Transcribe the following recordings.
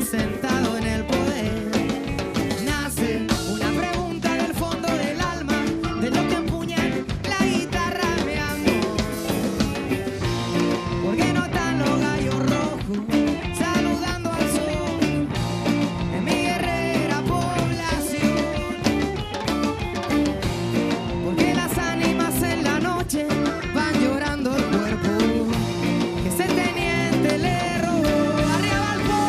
sentado en el poder. Nace una pregunta del fondo del alma, de lo que empuñan la guitarra, mi amor. ¿Por qué no están los gallos rojos saludando al sol en mi guerrera población? Porque las ánimas en la noche van llorando el cuerpo que ese teniente le robó. Arriba al po,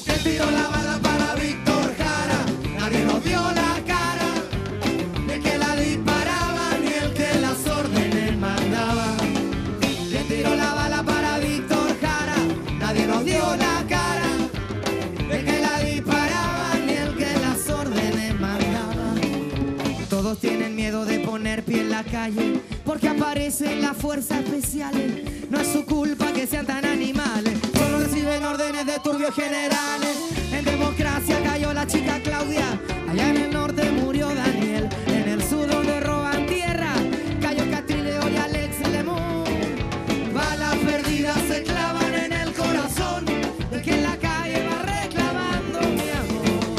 que tiró la bala para Víctor Jara. Nadie nos dio la cara, ni el que la disparaba, ni el que las órdenes mandaba. Que tiró la bala para Víctor Jara. Nadie nos dio la cara, ni el que la disparaba, ni el que las órdenes mandaba. Todos tienen miedo de poner pie en la calle porque aparecen las fuerzas especiales. No es su culpa que sean tan animales, solo reciben órdenes de turbios generales. En democracia cayó la chica Claudia, allá en el norte murió Daniel, en el sur donde roban tierra cayó Catrileo y Alex Lemón. Balas perdidas se clavan en el corazón del que en la calle va reclamando mi amor.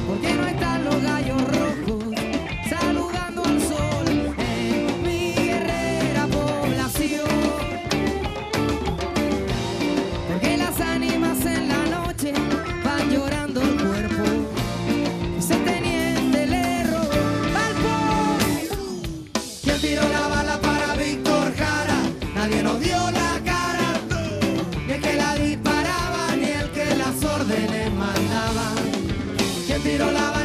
¿Por qué no están los gallos rojos saludando al sol en mi guerrera población? Porque las ánimas en la noche van llorando el cuerpo que ese teniente le robó. ¡Al po! ¿Quién tiró la bala para Víctor Jara? Nadie nos dio la cara, ni el que la disparaba, ni el que las órdenes mandaba. ¿Quién tiró la bala